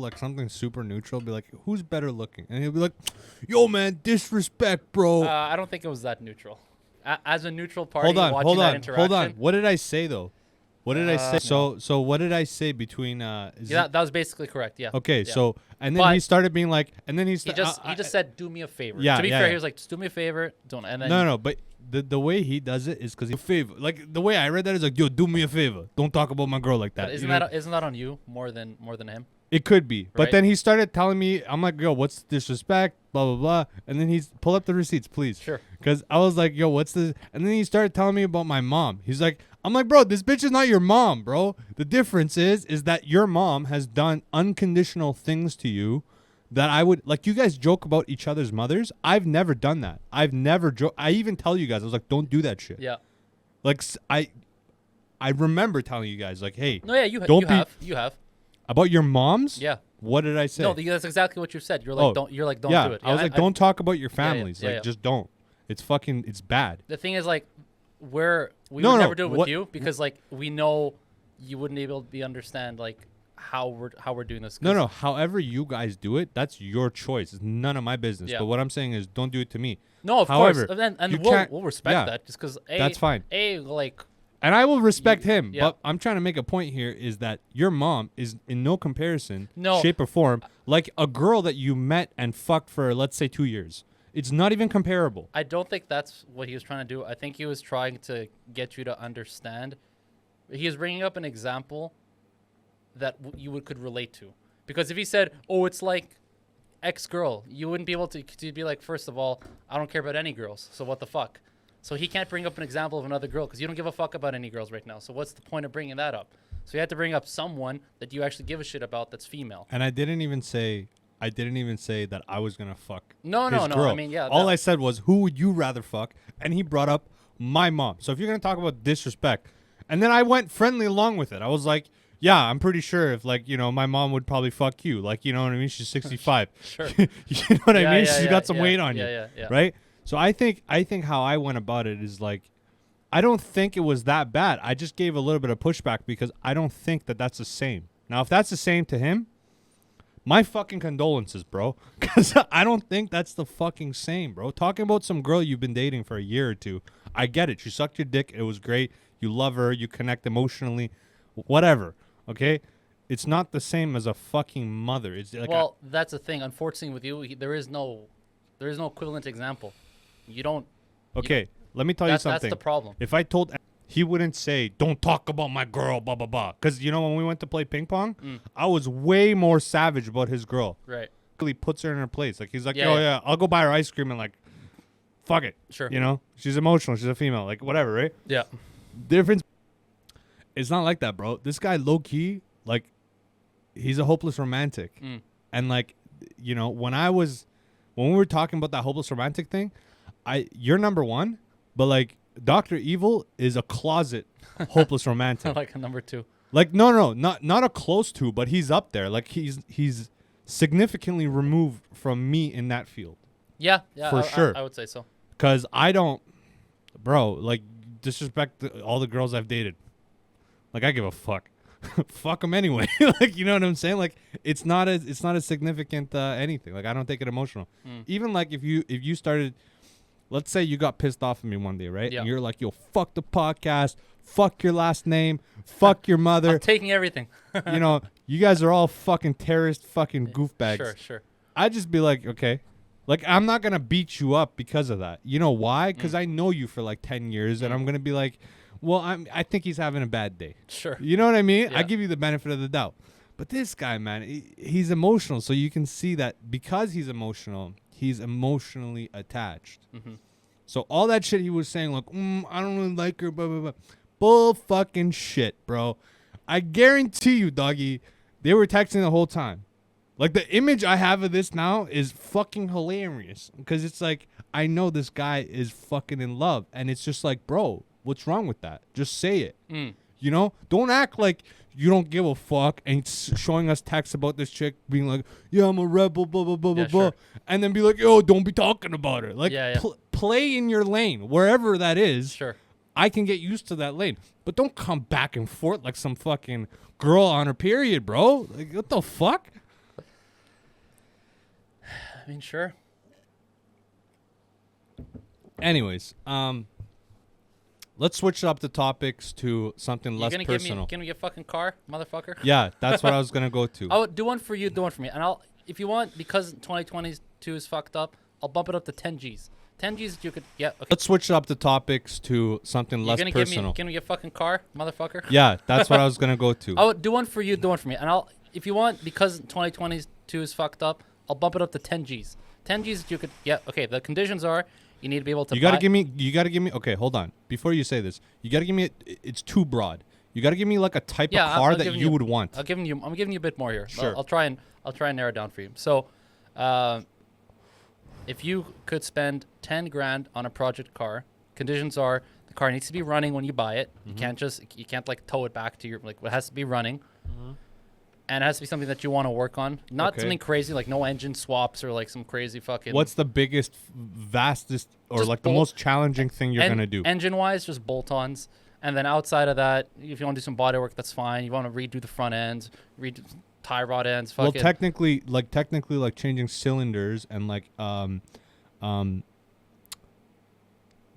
like something super neutral, be like, who's better looking? And he'll be like, yo, man, disrespect, bro. I don't think it was that neutral. As a neutral party, watching that interaction. Hold on. What did I say though? What did I say? So what did I say between? That was basically correct. Yeah. Okay. Yeah. So and then he started being like, and then he just said, "Do me a favor." Yeah. To be fair, he was like, "Just do me a favor." Don't. And then no. But the way he does it is because he's a favor. Like the way I read that is like, yo, do me a favor. Don't talk about my girl like that. Isn't that on you more than him? It could be. But Right? then he started telling me, I'm like, yo, what's disrespect? Blah, blah, blah. And then he's, pull up the receipts, please. Sure. Because I was like, yo, what's this? And then he started telling me about my mom. He's like, I'm like, bro, this bitch is not your mom, bro. The difference is that your mom has done unconditional things to you that I would, like, you guys joke about each other's mothers. I've never done that. I've never I even tell you guys, I was like, don't do that shit. Yeah. Like, I remember telling you guys, like, hey. No, yeah, you have. About your moms? Yeah. What did I say? No, that's exactly what you said. You're like, don't do it. Yeah, I was like, don't talk about your families. Yeah. Just don't. It's bad. The thing is, like, we would never do it with you because, like, we know you wouldn't be able to understand, like, how we're doing this. No. However you guys do it, that's your choice. It's none of my business. Yeah. But what I'm saying is, don't do it to me. No, of course. And we'll respect that just because that's fine. And I will respect him, but I'm trying to make a point here is that your mom is in no comparison, shape or form, like a girl that you met and fucked for, let's say, 2 years. It's not even comparable. I don't think that's what he was trying to do. I think he was trying to get you to understand. He was bringing up an example that you could relate to. Because if he said, oh, it's like X girl, you wouldn't be able to be like, first of all, I don't care about any girls, so what the fuck? So he can't bring up an example of another girl because you don't give a fuck about any girls right now. So what's the point of bringing that up? So you had to bring up someone that you actually give a shit about that's female. And I didn't even say that I was gonna fuck. No. Girl. I mean, yeah. All I said was, who would you rather fuck? And he brought up my mom. So if you're gonna talk about disrespect, and then I went friendly along with it. I was like, yeah, I'm pretty sure if, like, you know, my mom would probably fuck you. Like, you know what I mean? She's 65. Sure. You know what I mean? Yeah, She's got some weight on you. Yeah. Right? So I think how I went about it is like, I don't think it was that bad. I just gave a little bit of pushback because I don't think that that's the same. Now, if that's the same to him, my fucking condolences, bro. Because I don't think that's the fucking same, bro. Talking about some girl you've been dating for a year or two, I get it. She sucked your dick. It was great. You love her. You connect emotionally. Whatever. Okay? It's not the same as a fucking mother. It's like that's the thing. Unfortunately, with you, there is no equivalent example. You don't. Okay, let me tell you something. That's the problem. If I told, he wouldn't say, "Don't talk about my girl," blah blah blah. Because you know when we went to play ping pong, I was way more savage about his girl. Right. He puts her in her place. Like he's like, yeah, I'll go buy her ice cream and like, fuck it. Sure. You know, she's emotional. She's a female. Like whatever, right? Yeah. Difference. It's not like that, bro. This guy, low key, like, he's a hopeless romantic, and like, you know, when we were talking about that hopeless romantic thing, you're number one, but like Dr. Evil is a closet hopeless romantic. Like a number two. Like no, not a close to, but he's up there. Like he's significantly removed from me in that field. Yeah, for sure. I would say so. Cause I don't, bro. Like disrespect all the girls I've dated. Like I give a fuck. Fuck them anyway. Like you know what I'm saying? Like it's not as significant anything. Like I don't take it emotional. Even like if you started. Let's say you got pissed off at me one day, right? Yeah. And you're like, yo, fuck the podcast, fuck your last name, fuck your mother. I'm taking everything. You know, you guys are all fucking terrorist fucking goofbags. Sure. I'd just be like, okay. Like, I'm not going to beat you up because of that. You know why? Because I know you for like 10 years, and I'm going to be like, well, I think he's having a bad day. Sure. You know what I mean? Yeah. I give you the benefit of the doubt. But this guy, man, he's emotional. So you can see that because he's emotional, he's emotionally attached. Mm-hmm. So all that shit he was saying, like, I don't really like her, blah, blah, blah. Bull fucking shit, bro. I guarantee you, doggy, they were texting the whole time. Like, the image I have of this now is fucking hilarious. Because it's like, I know this guy is fucking in love. And it's just like, bro, what's wrong with that? Just say it. You know? Don't act like you don't give a fuck and showing us texts about this chick being like, yeah, I'm a rebel, blah, blah, blah, blah, blah. And then be like, yo, don't be talking about her. Like, play in your lane, wherever that is. Sure. I can get used to that lane. But don't come back and forth like some fucking girl on her period, bro. Like, what the fuck? I mean, sure. Anyways, let's switch up the topics to something less personal. Give me a fucking car, motherfucker. Yeah, that's what I was gonna go to. I'll do one for you, do one for me, and I'll, if you want, because 2022 is fucked up, I'll bump it up to 10 G's. 10 G's, you could, yeah. Okay. Let's switch up the topics to something less personal. Give me a fucking car, motherfucker. Yeah, that's what I was gonna go to. I'll do one for you, do one for me, and I'll, if you want, because 2022 is fucked up, I'll bump it up to 10 G's. 10 G's, you could, yeah. Okay. The conditions are, you need to be able to. You gotta give me. Okay, hold on. Before you say this, you gotta give me. It's too broad. You gotta give me like a type of car that you would want. I'm giving you a bit more here. Sure. I'll try and narrow it down for you. So, if you could spend 10 grand on a project car, conditions are the car needs to be running when you buy it. Mm-hmm. You can't like tow it back to your, like, it has to be running. And it has to be something that you want to work on. Not something crazy, like no engine swaps or like some crazy fucking. What's the biggest, vastest, or like the most challenging thing you're going to do? Engine-wise, just bolt-ons. And then outside of that, if you want to do some body work, that's fine. You want to redo the front ends, redo tie rod ends. Well, technically, like changing cylinders and like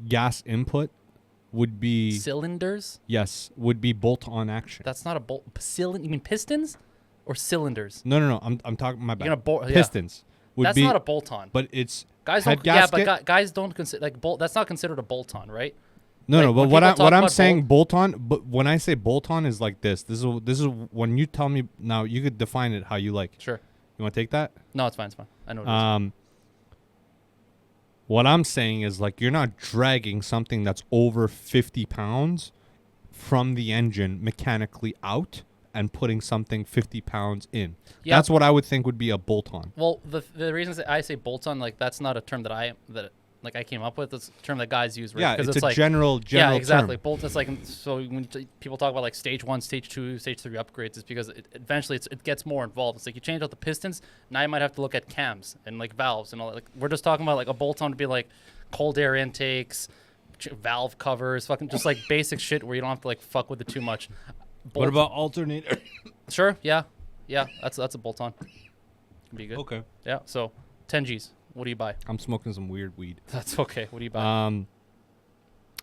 gas input would be. Cylinders? Yes, would be bolt-on action. That's not a bolt. You mean pistons? Or cylinders? No. I'm talking my bad. You're gonna Pistons. That's not a bolt-on. But it's guys don't. Yeah, but guys don't consider like bolt. That's not considered a bolt-on, right? No, like, but what I'm saying bolt-on. But when I say bolt-on is like this. This is when you tell me now. You could define it how you like. Sure. You want to take that? No, it's fine. It's fine. I know. What it is. What I'm saying is like you're not dragging something that's over 50 pounds from the engine mechanically out and putting something 50 pounds in. Yeah. That's what I would think would be a bolt-on. Well, the reasons that I say bolt-on, like that's not a term that I came up with. It's a term that guys use, right? Yeah, it's a like, general yeah, exactly. term. Bolt. It's like, so when people talk about like stage 1, stage 2, stage 3 upgrades, it's because eventually it gets more involved. It's like you change out the pistons, now you might have to look at cams and like valves and all that. Like we're just talking about like a bolt-on to be like cold air intakes, valve covers, fucking just like basic shit where you don't have to like fuck with it too much. What about alternator? Sure, yeah. That's a bolt-on. Be good. Okay. Yeah. So 10 G's. What do you buy? I'm smoking some weird weed. That's okay. What do you buy?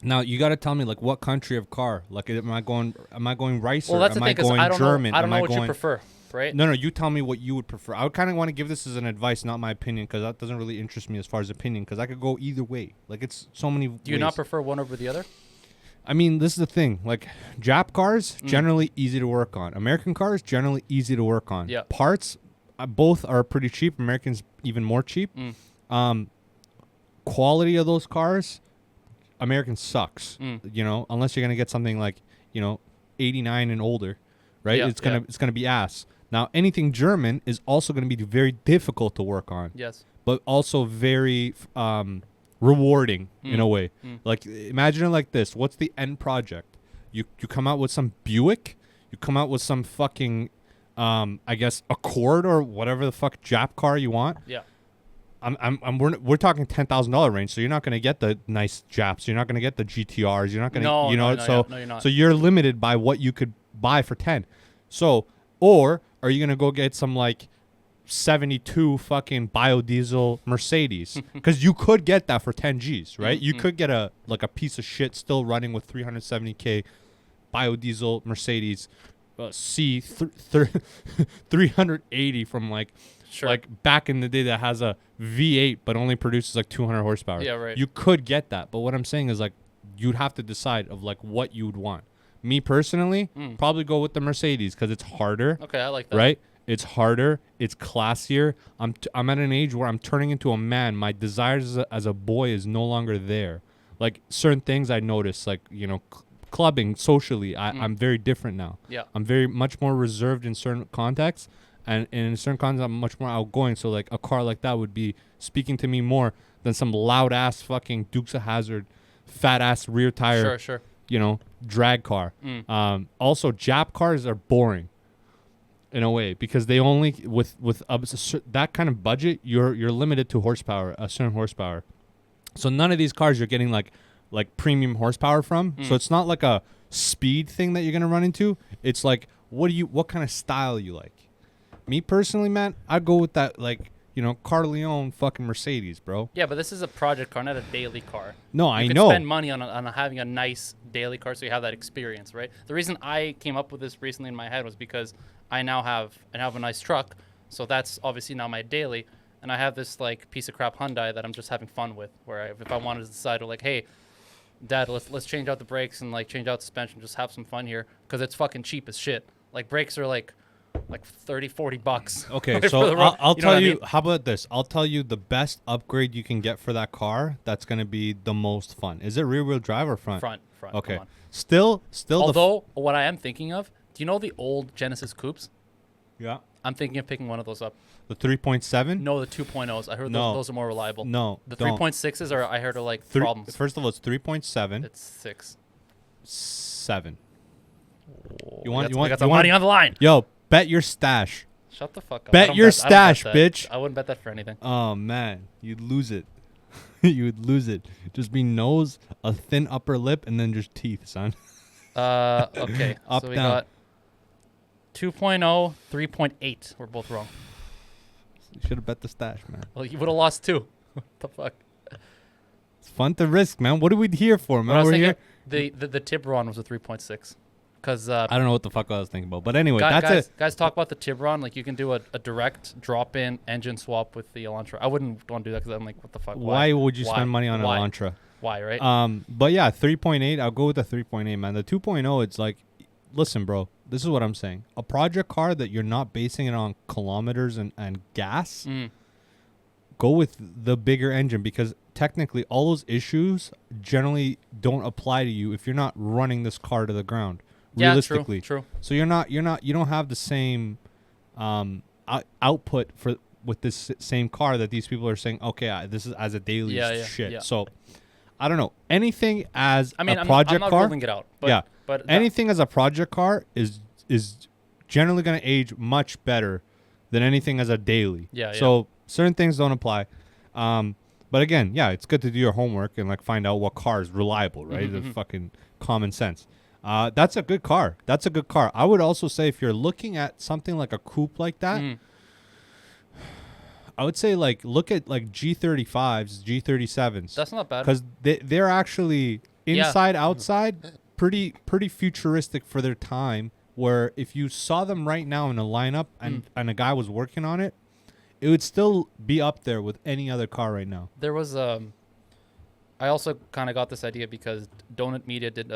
Now you got to tell me like what country of car. Like am I going rice well, or that's am the I thing, going German? I don't know what you prefer, right? No, you tell me what you would prefer. I would kind of want to give this as an advice, not my opinion, because that doesn't really interest me as far as opinion, because I could go either way. Like it's so many ways. Do you not prefer one over the other? I mean, this is the thing. Like, Jap cars, generally easy to work on. American cars, generally easy to work on. Yeah. Parts, both are pretty cheap. Americans, even more cheap. Quality of those cars, American sucks. You know, unless you're going to get something like, 89 and older, right? Yeah, it's gonna be ass. Now, anything German is also going to be very difficult to work on. Yes. But also very rewarding in a way. Like imagine it like this. What's the end project? You come out with some Buick, you come out with some fucking I guess Accord or whatever the fuck Jap car you want. Yeah. We're talking $10,000 range, so you're not going to get the nice Japs, you're not going to get the GTRs, you're not going to no, you're not. So you're limited by what you could buy for 10. So or are you going to go get some like 72 fucking biodiesel Mercedes, because you could get that for 10 G's, right? You could get a piece of shit still running with 370k biodiesel Mercedes C 380 from like back in the day that has a V8 but only produces like 200 horsepower. Yeah, right. You could get that, but what I'm saying is like you'd have to decide of like what you would want. Me personally, probably go with the Mercedes because it's harder. Okay, I like that. Right? It's harder. It's classier. I'm at an age where I'm turning into a man. My desires as a boy is no longer there. Like certain things I notice, like, clubbing socially, I'm very different now. Yeah. I'm very much more reserved in certain contexts. And in certain contexts, I'm much more outgoing. So like a car like that would be speaking to me more than some loud ass fucking Dukes of Hazzard, fat ass rear tire, drag car. Also, Jap cars are boring. In a way, because they only with that kind of budget, you're limited to horsepower, a certain horsepower. So none of these cars you're getting like premium horsepower from. So it's not like a speed thing that you're gonna run into. It's like what kind of style you like. Me personally, man, I go with that like Carleone fucking Mercedes, bro. Yeah, but this is a project car, not a daily car. No, You I can know. spend money on having a nice daily car, so you have that experience, right? The reason I came up with this recently in my head was because I have a nice truck, so that's obviously now my daily, and I have this like piece of crap Hyundai that I'm just having fun with. Where if I wanted to decide to like, hey, Dad, let's change out the brakes and like change out the suspension, just have some fun here, because it's fucking cheap as shit. Like brakes are like $30-40. Okay, for so the road. I'll You know tell what I you. mean? How about this? I'll tell you the best upgrade you can get for that car. That's gonna be the most fun. Is it rear wheel drive or front? Front. Okay. Come on. Still. Although what I am thinking of, do you know the old Genesis coupes? Yeah. I'm thinking of picking one of those up. The 3.7. No, the 2.0s. I heard No. those are more reliable. No. The don't. 3.6s are I heard are like problems. First of all, it's 3.7. It's 6. 7. Oh, You want? we got some money on the line. Yo, bet your stash. Shut the fuck up. Bet I don't your I don't stash, bet bitch. I wouldn't bet that for anything. Oh man, you'd lose it. You would lose it. Just be nose, a thin upper lip, and then just teeth, son. Okay. Up, so we down. got 2.0, 3.8. We're both wrong. You should have bet the stash, man. Well, you would have lost 2. What the fuck? It's fun to risk, man. What are we here for, But I man? was We're thinking here. the Tiburon was a 3.6. Because I don't know what the fuck I was thinking about, but anyway, that's it. guys talk about the Tiburon. Like you can do a direct drop-in engine swap with the Elantra. I wouldn't want to do that because I'm like, what the fuck? Why would you spend money on an Elantra? Why, right? But yeah, 3.8. I'll go with the 3.8, man. The 2.0, it's like, listen, bro. This is what I'm saying. A project car that you're not basing it on kilometers and gas. Go with the bigger engine because technically all those issues generally don't apply to you if you're not running this car to the ground. Realistically. True. So you don't have the same output with this same car that these people are saying, okay, this is as a daily shit. Yeah. So I don't know. Anything as I mean, a project I'm not car. ruling it out. But, but anything as a project car is generally going to age much better than anything as a daily. So certain things don't apply. But again, it's good to do your homework and like find out what car is reliable, right? The fucking common sense. That's a good car. I would also say if you're looking at something like a coupe like that, I would say like look at like G35s, G37s. That's not bad. Because they're actually inside, outside, pretty futuristic for their time. Where if you saw them right now in a lineup and a guy was working on it, it would still be up there with any other car right now. There was I also kind of got this idea because Donut Media did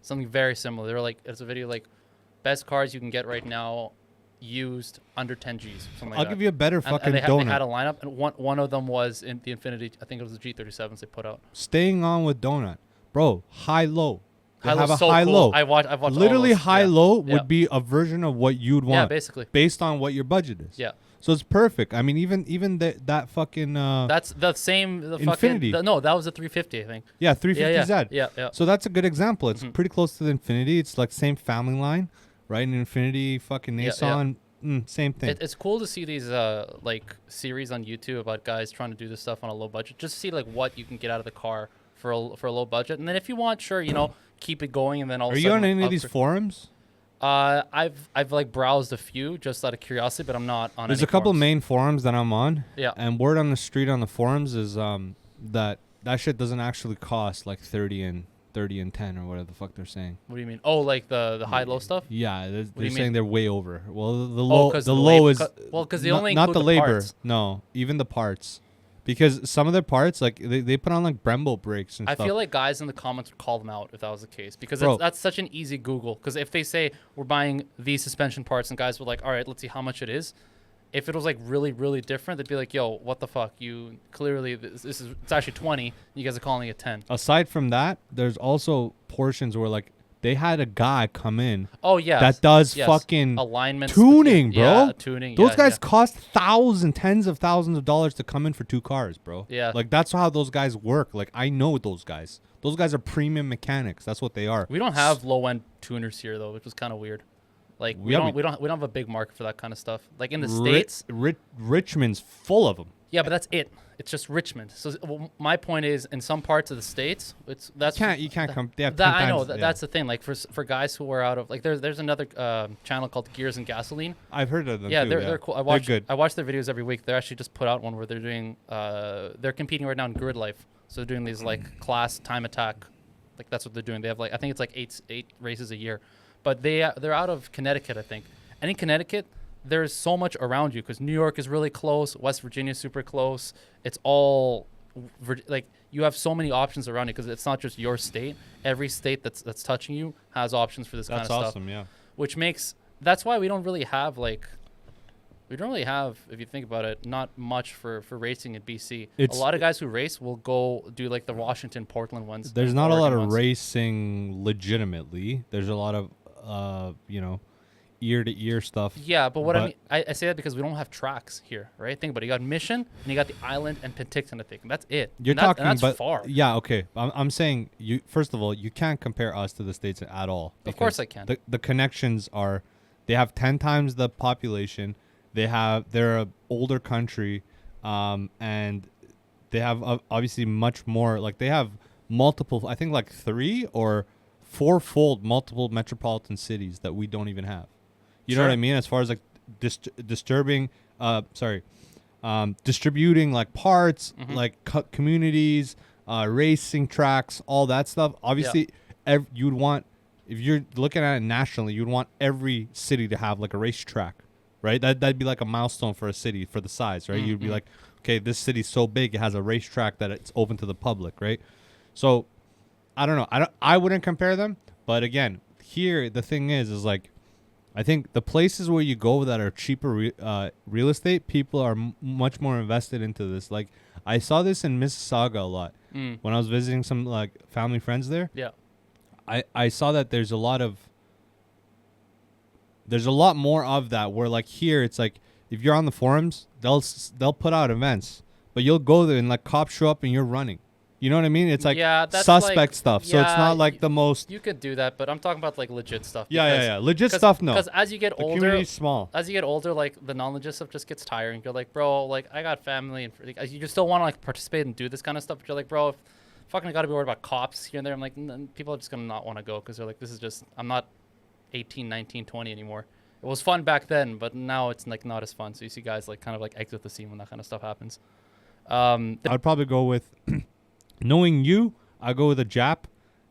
something very similar. They were like, it's a video like best cars you can get right now used under 10 Gs. Something like I'll give you a better fucking donut. They had a lineup, and one of them was in the Infinity. I think it was the G37s they put out. Staying on with donut, bro. High low. They have a so high cool. low. I've watched literally all those. high low would be a version of what you'd want. Yeah, basically. Based on what your budget is. Yeah. So it's perfect. I mean, even that fucking. That's the same. The Infinity. No, that was a 350, I think. Yeah, 350Z. Yeah. So that's a good example. It's pretty close to the Infinity. It's like same family line, right? An Infinity, fucking Nissan, same thing. It's cool to see these like series on YouTube about guys trying to do this stuff on a low budget. Just to see like what you can get out of the car for a low budget, and then if you want, sure, keep it going, and then all. Are you on any of these forums? I've like browsed a few just out of curiosity, but I'm not on. There's any a couple forums. main forums that I'm on. Yeah. And word on the street on the forums is that shit doesn't actually cost like 30 and 10 or whatever the fuck they're saying. What do you mean? Oh, like the high low stuff? Yeah, they're saying mean? they're way over. Well, the Oh, low is because they only not include the labor. parts. No, even the parts. Because some of their parts, like they put on like Brembo brakes and I stuff. feel like guys in the comments would call them out if that was the case, because Bro. that's such an easy Google. Because if they say we're buying these suspension parts, and guys were like, all right, let's see how much it is. If it was like really, really different, they'd be like, yo, what the fuck? You clearly it's actually 20. You guys are calling it 10. Aside from that, there's also portions where like they had a guy come in. Oh yeah, that does fucking alignment tuning, bro. Yeah, tuning. Those guys cost tens of thousands of dollars to come in for 2 cars, bro. Yeah. Like that's how those guys work. Like I know those guys. Those guys are premium mechanics. That's what they are. We don't have low end tuners here though, which was kind of weird. Like we don't have a big market for that kind of stuff. Like in the States, Richmond's full of them. Yeah, but that's it. It's just Richmond. So my point is, in some parts of the states, you can't come. They have that 10 I know times, that yeah. that's the thing. Like for guys who are out of like there's another channel called Gears and Gasoline. I've heard of them. Yeah, too, they're cool. They're good. I watch their videos every week. They actually just put out one where they're doing they're competing right now in grid life. So they're doing these like class time attack, like that's what they're doing. They have like I think it's like eight races a year, but they're out of Connecticut, I think. And in Connecticut, there's so much around you because New York is really close, West Virginia is super close. It's all like you have so many options around you because it's not just your state. Every state that's touching you has options for this kind of stuff. That's awesome, yeah. Which makes that's why we don't really have if you think about it, not much for racing in BC. A lot of guys who race will go do like the Washington, Portland ones. There's not a lot of racing legitimately. There's a lot of ear to ear stuff. Yeah, but I mean, I say that because we don't have tracks here, right? Think about it. You got Mission and you got the Island and Penticton, I think. And that's it. You're talking, that's but far. Yeah, okay. I'm saying you. First of all, you can't compare us to the States at all. Of course I can. The connections are, they have 10 times the population. They're an older country, and they have obviously much more. Like they have multiple. I think like 3 or 4-fold multiple metropolitan cities that we don't even have. You know what I mean? As far as like distributing like parts, like communities, racing tracks, all that stuff. Obviously, you'd want, if you're looking at it nationally, you'd want every city to have like a racetrack, right? That'd be like a milestone for a city for the size, right? You'd be like, okay, this city's so big, it has a racetrack that it's open to the public, right? So, I don't know. I wouldn't compare them, but again, here the thing is like, I think the places where you go that are cheaper real estate, people are much more invested into this. Like I saw this in Mississauga a lot when I was visiting some like family friends there. Yeah, I saw that there's a lot more of that. Where like here, it's like if you're on the forums, they'll put out events, but you'll go there and like cops show up and you're running. You know what I mean? It's like suspect like, stuff. So it's not like the most. You could do that, but I'm talking about like legit stuff. Yeah. Legit stuff, no. Because as you get older, community's small. As you get older, like the non-legit stuff just gets tiring. You're like, bro, like I got family, and you just still want to like participate and do this kind of stuff. But you're like, bro, if fucking got to be worried about cops here and there. I'm like, people are just gonna not want to go because they're like, this is just I'm not 18, 19, 20 anymore. It was fun back then, but now it's like not as fun. So you see guys like kind of like exit the scene when that kind of stuff happens. I'd probably go with. Knowing you, I'll go with a Jap,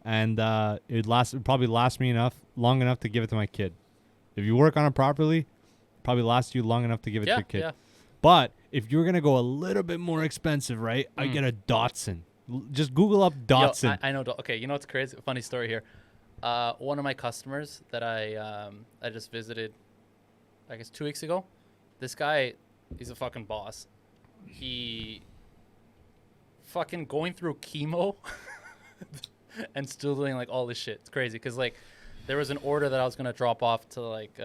and it probably last me long enough to give it to my kid. If you work on it properly, probably lasts you long enough to give it to your kid. Yeah. But if you're gonna go a little bit more expensive, right? I get a Datsun. Just Google up Datsun. Yo, I know. Okay, you know what's crazy? Funny story here. One of my customers that I just visited, I guess 2 weeks ago. This guy, he's a fucking boss. He fucking going through chemo and still doing like all this shit. It's crazy because like there was an order that I was gonna drop off to like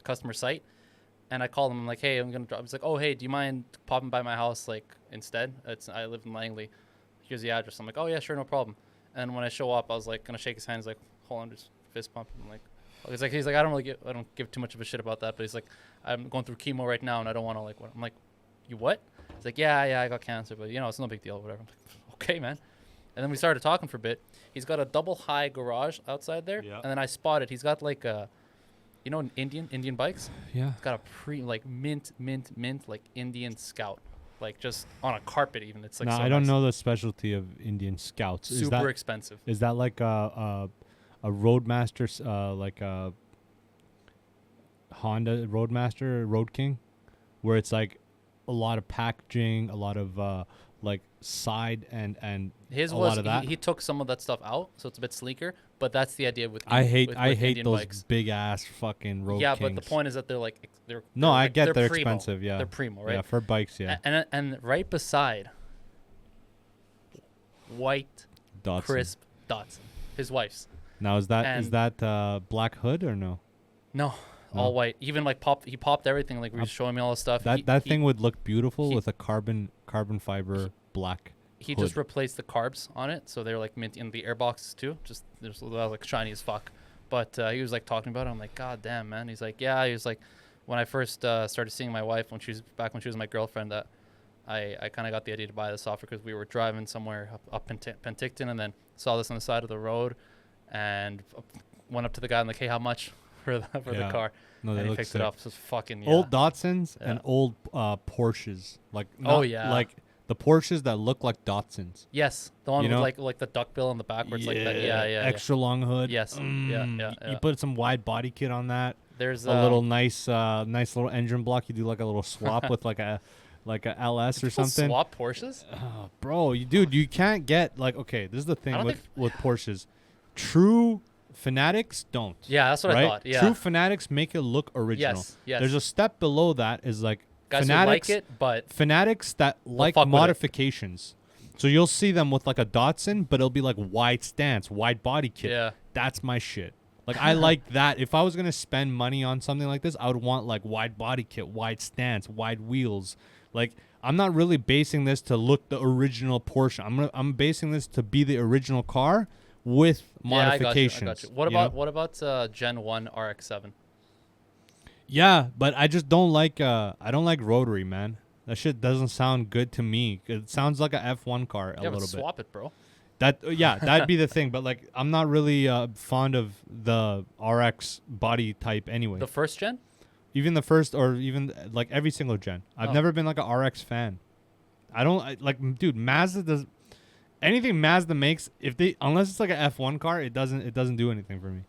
customer site, and I called him. I'm like, hey, I'm gonna drop. He's like, oh hey, do you mind popping by my house like instead? I live in Langley. Here's the address. I'm like, oh yeah, sure, no problem. And when I show up, I was like gonna shake his hand. He's like, hold on, just fist pump. I'm like, he's like I don't give too much of a shit about that. But he's like, I'm going through chemo right now, and I don't want to like what. I'm like, you what? He's like, yeah, I got cancer, but it's no big deal, whatever. I'm like, okay, man. And then we started talking for a bit. He's got a double high garage outside there, and then I spotted he's got like a, an Indian bikes. Yeah. He's got a mint like Indian Scout, like just on a carpet even. It's like. No, I don't know the specialty of Indian Scouts. Super expensive. Is that like a Roadmaster, like a Honda Roadmaster, Road King, where it's like a lot of packaging, a lot of like side and his lot of that. He took some of that stuff out, so it's a bit sleeker. But that's the idea with I hate Indian those bikes. Big ass fucking Road Kings. But the point is that they're I get they're primo. Expensive. Yeah, they're primo, right? Yeah, for bikes. Yeah, and right beside, white Datsun. crisp Datsun, his wife's. Now is that black hood or no? No. All white. Even like he popped everything. Like he was showing me all the stuff. That thing would look beautiful with a carbon fiber black. He hood. just replaced the carbs on it, so they're like mint in the air boxes too. Just there's like shiny as fuck. But he was like talking about it. I'm like, God damn, man. He's like, yeah. He was like, when I first started seeing my wife when she was my girlfriend, that I kind of got the idea to buy this off because we were driving somewhere up Penticton, and then saw this on the side of the road, and went up to the guy and like, hey, how much for the car? No, And they he look picked sick. it up. So it's fucking Old Datsuns Yeah. and old Porsches. Like Oh, yeah. like the Porsches that look like Datsuns. Yes, the one You with know? like the duck bill in the back where it's like that. Yeah. Extra long hood. Yes. Yeah. You put some wide body kit on that. There's A little nice little engine block. You do like a little swap with like a LS or something. Swap Porsches? Oh, bro, you can't get like, okay, this is the I thing don't with Porsches. True fanatics don't. Yeah, that's what right? I thought. Yeah. True fanatics make it look original. Yes. There's a step below that is like Guys fanatics who like it, but fanatics that like fuck with it. modifications. So you'll see them with like a Datsun, but it'll be like wide stance, wide body kit. Yeah. That's my shit. Like I like that. If I was gonna spend money on something like this, I would want like wide body kit, wide stance, wide wheels. Like I'm not really basing this to look the original Porsche. I'm basing this to be the original car with modifications. I got you. What about Gen 1 RX-7? Yeah, but I just don't like I don't like rotary, man. That shit doesn't sound good to me. It sounds like a F1 car a little bit. Swap it, bro. That'd be the thing. But like, I'm not really fond of the RX body type anyway. The first gen? Even the first, or even like every single gen. I've never been like a RX fan. Dude, Mazda does anything Mazda makes. Unless it's like a F1 car, it doesn't do anything for me.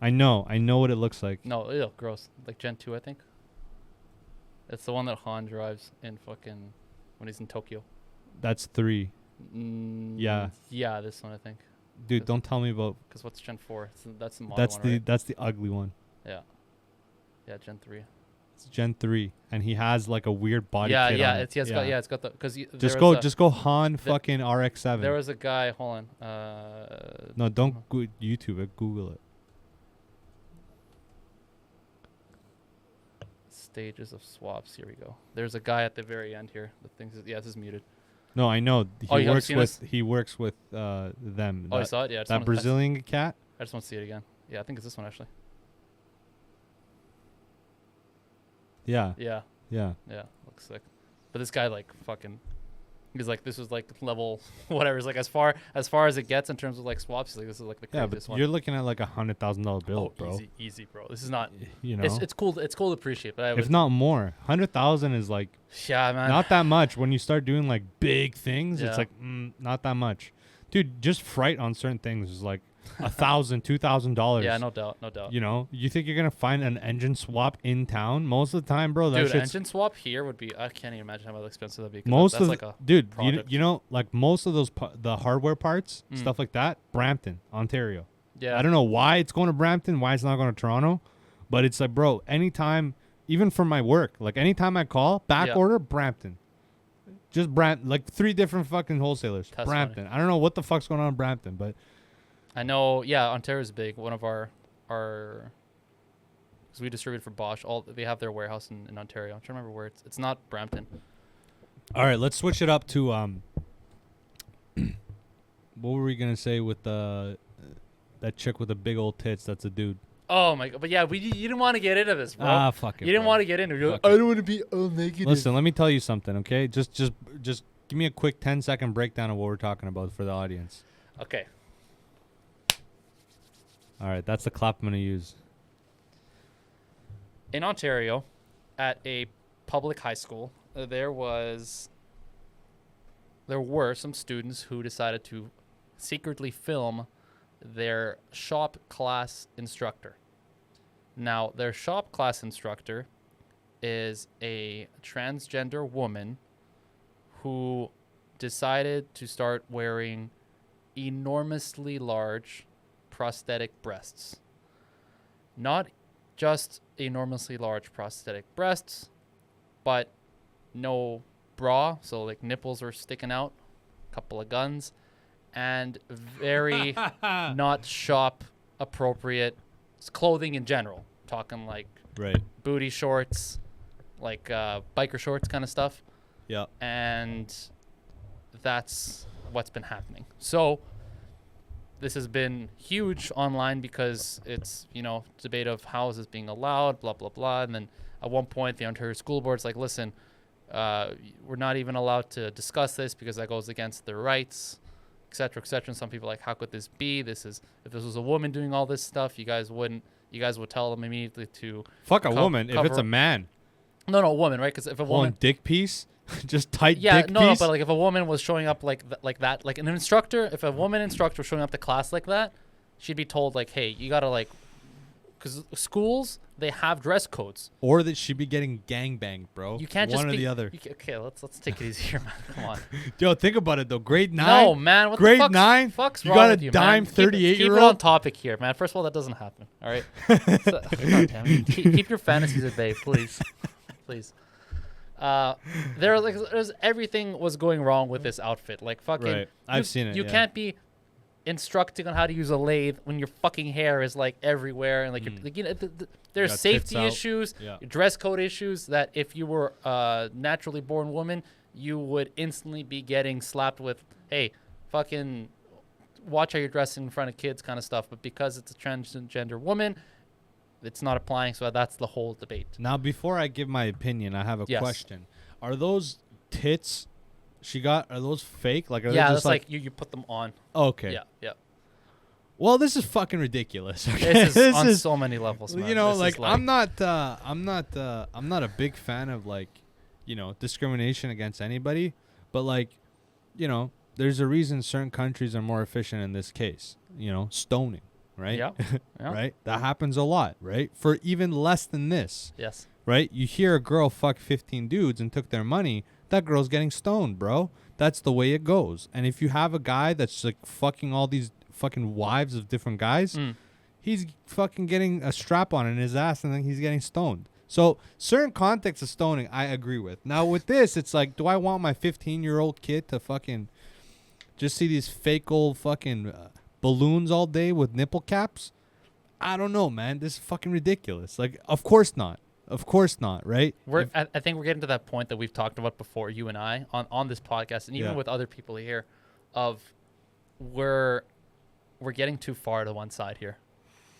I know what it looks like. No, ew, gross. Like Gen 2, I think. It's the one that Han drives in fucking when he's in Tokyo. That's 3. Yeah. Yeah, this one I think. Dude, don't tell me about. Because what's Gen 4? That's the modern one, right? That's the ugly one. Yeah. Yeah, Gen 3. It's Gen 3, and he has like a weird body kit on it. It's got the because Just go Han fucking RX-7. There was a guy. Hold on. No, don't YouTube it. Google it. Stages of swaps. Here we go. There's a guy at the very end here. The thing is, this is muted. No, I know. He works with them. Oh, you saw it? Yeah. That Brazilian cat. I just want to see it again. Yeah, I think it's this one actually. Yeah. Yeah. Yeah. Yeah. Looks sick. But this guy like fucking. He's like, this was like level whatever. It's like as far as it gets in terms of like swaps. He's like, this is like the craziest one. You're looking at like $100,000 bill, bro. Easy, bro. This is not. You know, it's cool. It's cool to appreciate, but if not more, 100,000 is like. Yeah, man. Not that much. When you start doing like big things, Yeah. it's like not that much, dude. Just fright on certain things is like $1,000, $2,000. Yeah, no doubt. You know, you think you're gonna find an engine swap in town? Most of the time, bro. That Dude, shit's engine swap here would be. I can't even imagine how expensive that'd be. most that's of like a dude. project. You know, like most of those the hardware parts, stuff like that. Brampton, Ontario. Yeah. I don't know why it's going to Brampton, why it's not going to Toronto, but it's like, bro. Anytime, even for my work, like anytime I call, back order Brampton. Just Brampton, like 3 different fucking wholesalers. That's Brampton. funny. I don't know what the fuck's going on in Brampton, but I know. Yeah, Ontario's big. One of our because we distribute for Bosch. They have their warehouse in Ontario. I'm trying to remember where it's not Brampton. all right, let's switch it up to what were we gonna say with that chick with the big old tits? That's a dude. Oh my god! But yeah, you didn't want to get into this, bro. Fuck it. You didn't want to get into it. You're like, I don't want to be all negative. Listen, let me tell you something, okay? Just give me a quick 10-second breakdown of what we're talking about for the audience. Okay. All right, that's the clap I'm gonna use. In Ontario, at a public high school, there were some students who decided to secretly film their shop class instructor. Now, their shop class instructor is a transgender woman who decided to start wearing enormously large prosthetic breasts. Not just enormously large prosthetic breasts, but no bra, so like nipples are sticking out, couple of guns, and very not shop appropriate clothing in general. Talking like Right. booty shorts, like biker shorts kind of stuff. Yeah. And that's what's been happening. So this has been huge online because it's, debate of how is this being allowed, blah, blah, blah. And then at one point, the Ontario School Board's like, listen, we're not even allowed to discuss this because that goes against their rights, et cetera, et cetera. And some people are like, how could this be? If this was a woman doing all this stuff, you guys would tell them immediately to fuck a woman if it's a man. No, a woman, right? Because if a woman dick piece, just tight yeah, dick no, piece. but like if a woman was showing up like that, like an instructor, if a woman instructor was showing up to class like that, she'd be told like, hey, you gotta like, because schools they have dress codes. Or that she'd be getting gangbanged, bro. You can't one just or be, the other. Okay, let's take it easy here, man. Come on. Yo, think about it though. Grade 9. No, man. What grade the 9. Fuck's you wrong got with a you, dime man? 38 keep year it old. on topic here, man. First of all, that doesn't happen. All right. So, God damn it. Keep your fantasies at bay, please, please. There's everything was going wrong with this outfit. Like fucking. Right. I've seen it. You can't be instructing on how to use a lathe when your fucking hair is like everywhere and like there's safety issues, dress code issues that if you were a naturally born woman, you would instantly be getting slapped with, hey, fucking watch how you're dressing in front of kids kind of stuff. But because it's a transgender woman, it's not applying. So that's the whole debate. Now, before I give my opinion, I have a question. Are those tits she got, are those fake? Like, are they just that's like you put them on. Okay. Yeah. Well, this is fucking ridiculous. Okay? This is on so many levels, man. I'm not a big fan of discrimination against anybody, but there's a reason certain countries are more efficient in this case. Stoning, right? Yeah. Right? That happens a lot, right? For even less than this. Yes. Right? You hear a girl fuck 15 dudes and took their money, that girl's getting stoned, bro. That's the way it goes. And if you have a guy that's like fucking all these fucking wives of different guys, he's fucking getting a strap on in his ass and then he's getting stoned. So certain contexts of stoning, I agree with. Now with this, it's like, do I want my 15-year-old kid to fucking just see these fake old fucking balloons all day with nipple caps? I don't know, man. This is fucking ridiculous. Like, of course not. Of course not, right? I think we're getting to that point that we've talked about before, you and I, on this podcast, and even with other people here, of we're getting too far to one side here,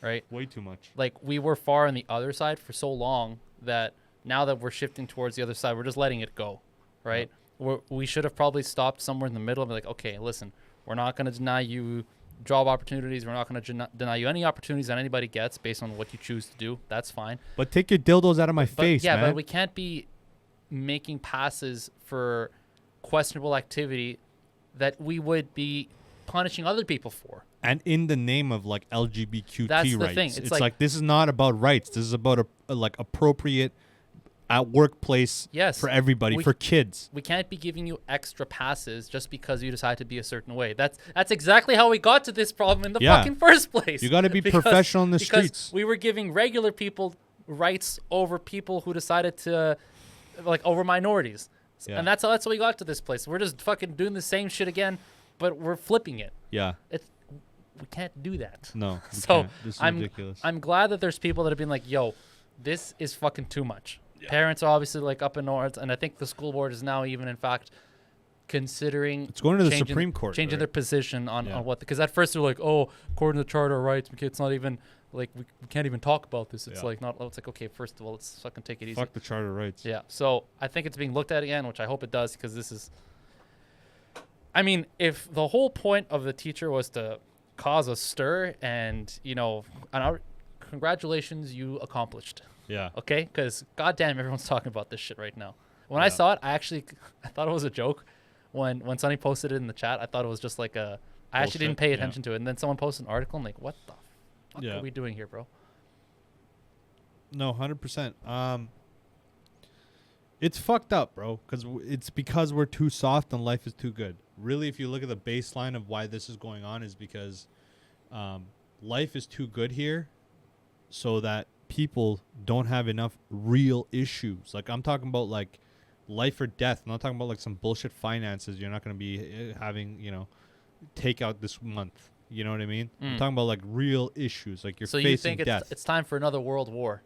right? Way too much. Like, we were far on the other side for so long that now that we're shifting towards the other side, we're just letting it go, right? Yep. We should have probably stopped somewhere in the middle and be like, okay, listen, we're not going to deny you job opportunities. We're not going to deny you any opportunities that anybody gets based on what you choose to do. That's fine. But take your dildos out of my face, man. But we can't be making passes for questionable activity that we would be punishing other people for. And in the name of like LGBTQ That's the rights. thing. It's like this is not about rights. This is about like appropriate at workplace for everybody, for kids. We can't be giving you extra passes just because you decide to be a certain way. That's exactly how we got to this problem in the fucking first place. You got to be professional in the streets. We were giving regular people rights over people who decided to, like, over minorities. Yeah. And that's how we got to this place. We're just fucking doing the same shit again, but we're flipping it. Yeah. We can't do that. No. So this is ridiculous. I'm glad that there's people that have been like, yo, this is fucking too much. Yeah. Parents are obviously like up in north, and I think the school board is now even in fact considering it's going to the Supreme Court, changing their position on what, because at first they're like, oh, according to the Charter of Rights, it's not even like we can't even talk about this. It's like not. It's like, okay, first of all, let's fucking take it easy. Fuck the Charter of Rights. Yeah. So I think it's being looked at again, which I hope it does, because this is. I mean, if the whole point of the teacher was to cause a stir, and congratulations, you accomplished. Yeah. Okay? Because goddamn, everyone's talking about this shit right now. When I saw it, I thought it was a joke. When Sonny posted it in the chat, I thought it was just like I actually didn't pay attention to it. And then someone posted an article, and like, what the fuck are we doing here, bro? No, 100%. It's fucked up, bro. Because we're too soft and life is too good. Really, if you look at the baseline of why this is going on, is because life is too good here, so that people don't have enough real issues. Like, I'm talking about like life or death. I'm not talking about like some bullshit finances you're not going to be having, take out this month. You know what I mean? I'm talking about like real issues, like you're facing death. It's time for another world war?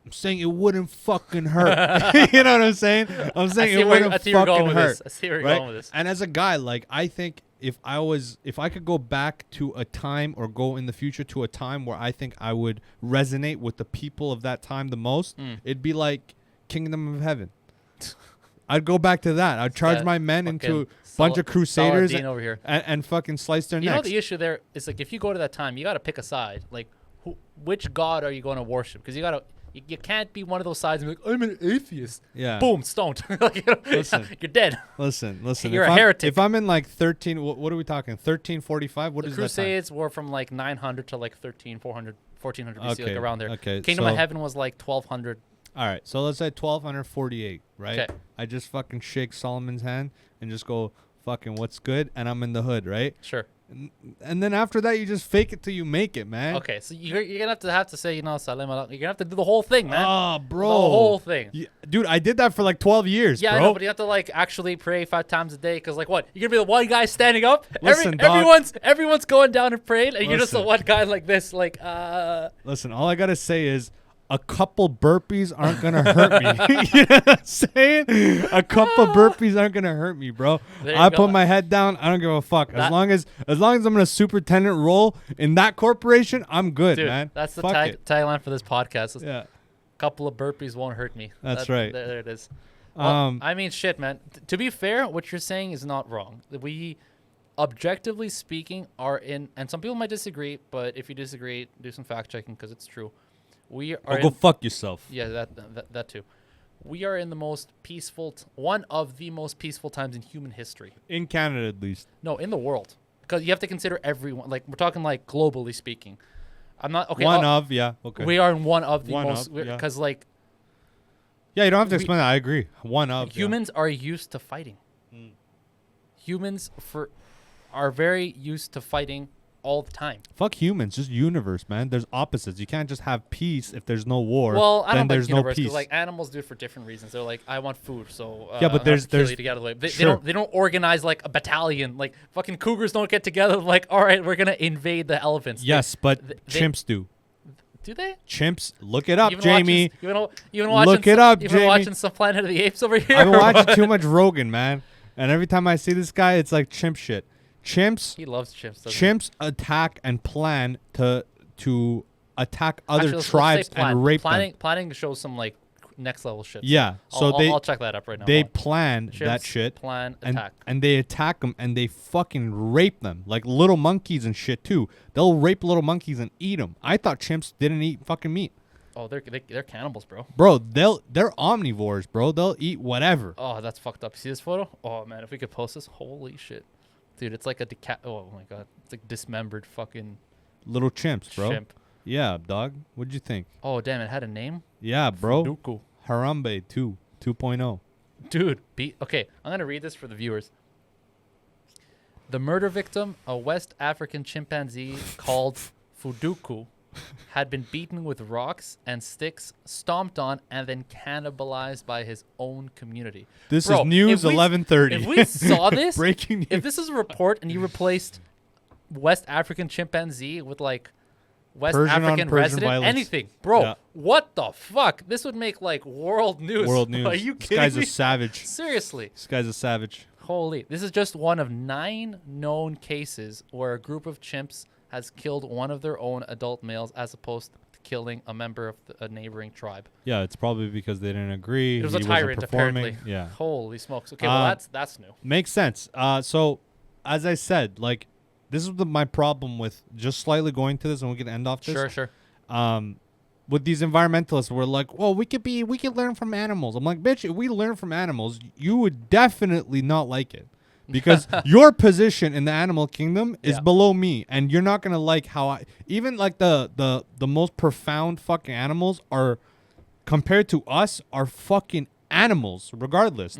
I'm saying it wouldn't fucking hurt. You know what I'm saying? I'm saying it wouldn't fucking hurt. I see where you're Right? going with this. And as a guy, like, I think if I could go back to a time or go in the future to a time where I think I would resonate with the people of that time the most, it'd be like Kingdom of Heaven. I'd go back to that. I'd charge my men into a bunch of crusaders over here. And fucking slice their You necks. know the issue there is like if you go to that time, you got to pick a side. Like, which god are you going to worship? Because you can't be one of those sides and be like, I'm an atheist. Yeah. Boom, stoned. Like, you know, Listen. you're dead. Listen. You're a heretic. If I'm in like 13, what are we talking? 1345? What The is Crusades were from like 900 to like 1400 BC, Okay, like around there. okay, Kingdom of so- Heaven was like 1200. that time? All right. So let's say 1248, right? Okay. I just fucking shake Solomon's hand and just go, fucking, what's good? And I'm in the hood, right? Sure. And then after that, you just fake it till you make it, man. Okay, so you're gonna have to say, you know, Salam alaikum. You're gonna have to do the whole thing, man. Oh, bro. The whole thing. Yeah, dude, I did that for like 12 years, Yeah, bro. I know, but you have to like actually pray 5 times a day, because like what? You're gonna be the one guy standing up. Listen, dog. Everyone's going down and praying, and you're just the Listen. one guy like this, like Listen, all I gotta say is a couple burpees aren't gonna hurt me. You know what I'm saying? A couple burpees aren't gonna hurt me, bro. There you I go. put my head down. I don't give a fuck. As long as I'm in a superintendent role in that corporation, I'm good, Dude, man. that's the Fuck it. tagline for this podcast. Yeah. Couple of burpees won't hurt me. That's right. There it is. Well, Um, I mean, shit, man. To be fair, what you're saying is not wrong. We, objectively speaking, are in, and some people might disagree, but if you disagree, do some fact checking because it's true. We are go in, fuck yourself. yeah, that too. We are in the most peaceful, one of the most peaceful times in human history. In Canada, at least. No, in the world, because you have to consider everyone. Like we're talking like globally speaking. I'm not okay. Yeah. Okay. We are in one of the One most of, yeah. because like Yeah, you don't have to explain that. I agree. One of. yeah. humans are used to fighting. Humans are very used to fighting all the time. Fuck humans, just universe, man. There's opposites. You can't just have peace if there's no war. Well, I then don't there's like universe no 'cause, peace. like animals do it for different reasons. They're like, I want food, so Yeah, but I'm there's- gonna kill there's- you to get out of the way. They sure. don't organize like a battalion. Like fucking cougars don't get together. Like, all right, we're gonna invade the elephants. Yes, but they- chimps do. Do they? Chimps, look it up, You've been Jamie. Watching, you've been watching Look it up, You've been Jamie. watching some Planet of the Apes over here. I've been or watching what? too much Rogan, man. And every time I see this guy, it's like chimp shit. Chimps, He loves chimps. Doesn't chimps attack and plan to attack he? other Actually, let's say tribes plan. and rape planning, them. Planning shows some like next level shit. Yeah, so I'll check that up right now. they Hold on. plan Chimps that shit. Plan and, attack. and they attack them and they fucking rape them like little monkeys and shit too. They'll rape little monkeys and eat them. I thought chimps didn't eat fucking meat, Oh, they're cannibals, bro. bro. They're omnivores, bro. They'll eat whatever. Oh, that's fucked up. See this photo? Oh man, if we could post this, holy shit, dude, it's like a oh my god, it's like dismembered fucking Little chimps, bro. chimp. Yeah, dog. What'd you think? Oh damn, it had a name. Yeah, bro. Nuku. Harambe 2.0. Dude, okay, I'm gonna read this for the viewers. The murder victim, a West African chimpanzee called Fuduku, had been beaten with rocks and sticks, stomped on, and then cannibalized by his own community. This Bro, is news if we- 11:30. If we saw this, Breaking news. if this is a report and you replaced West African chimpanzee with like West Persian on African Persian resident, violence. anything, bro, Yeah. what the fuck? This would make like world news. World news. Are you This kidding guy's me? a savage. Seriously. This guy's a savage. Holy. This is just one of 9 known cases where a group of chimps has killed one of their own adult males as opposed to killing a member of a neighboring tribe. Yeah, it's probably because they didn't agree. It was a He wasn't tyrant, performing. apparently. Yeah. Holy smokes. Okay, well, that's new. Makes sense. So, as I said, like, this is my problem with just slightly going to this, and we can end off this. Sure. With these environmentalists, we're like, well, we could learn from animals. I'm like, bitch, if we learn from animals, you would definitely not like it. Because your position in the animal kingdom is Yeah. below me, and you're not gonna like how I even like the most profound fucking animals are compared to us are fucking animals regardless.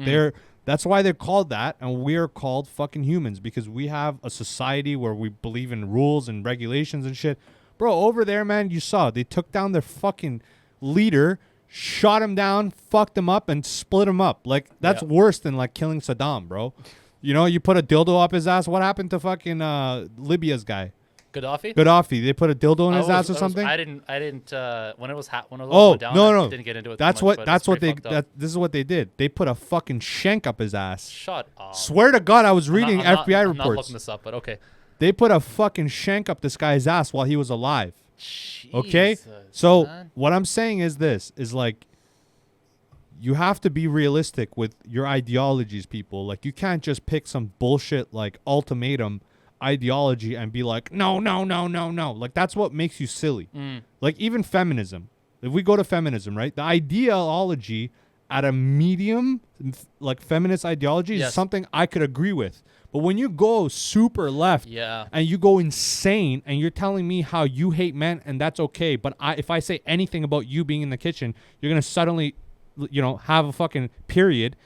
That's why they're called that, and we are called fucking humans because we have a society where we believe in rules and regulations and shit. Bro, over there, man, you saw they took down their fucking leader, shot him down, fucked him up, and split him up. Like, that's Yeah. worse than like killing Saddam, bro. You know, you put a dildo up his ass. What happened to fucking Libya's guy? Gaddafi. Gaddafi. They put a dildo in his ass or something. I didn't. When it was when it was Oh going down, no. I didn't get into it. That's too much, what. but That's it's what they. pretty fucked up. This is what they did. They put a fucking shank up his ass. Shut up. Swear to God, I was reading I'm not FBI reports. looking this up, but okay. They put a fucking shank up this guy's ass while he was alive. Okay? Jesus, So man. what I'm saying is this is like you have to be realistic with your ideologies, people. Like you can't just pick some bullshit like ultimatum ideology and be like, no. Like that's what makes you silly. Like even feminism. If we go to feminism, right? The ideology at a medium like feminist ideology is something I could agree with. But when you go super left and you go insane and you're telling me how you hate men and that's okay, but if I say anything about you being in the kitchen, you're going to suddenly, have a fucking period.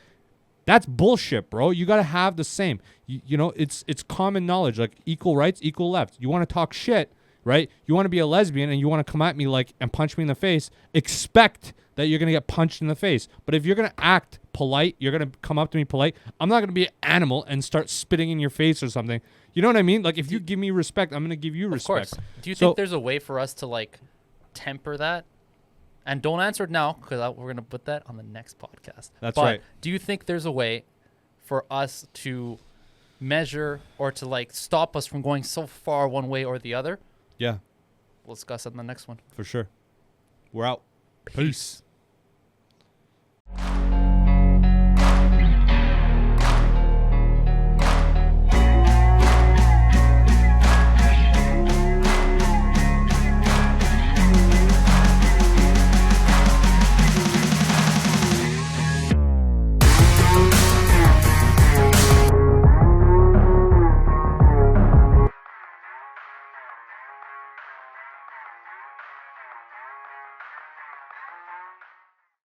That's bullshit, bro. You got to have the same. It's common knowledge, like equal rights, equal left. You want to talk shit, right? You want to be a lesbian and you want to come at me and punch me in the face, expect that you're going to get punched in the face. But if you're going to act polite, you're going to come up to me polite, I'm not going to be an animal and start spitting in your face or something. You know what I mean? Like if you give me respect, I'm going to give you respect. Of course. Do you think there's a way for us to temper that? And don't answer it now because we're going to put that on the next podcast. That's right. Do you think there's a way for us to measure or to stop us from going so far one way or the other? Yeah. We'll discuss it in the next one. For sure. We're out. Peace.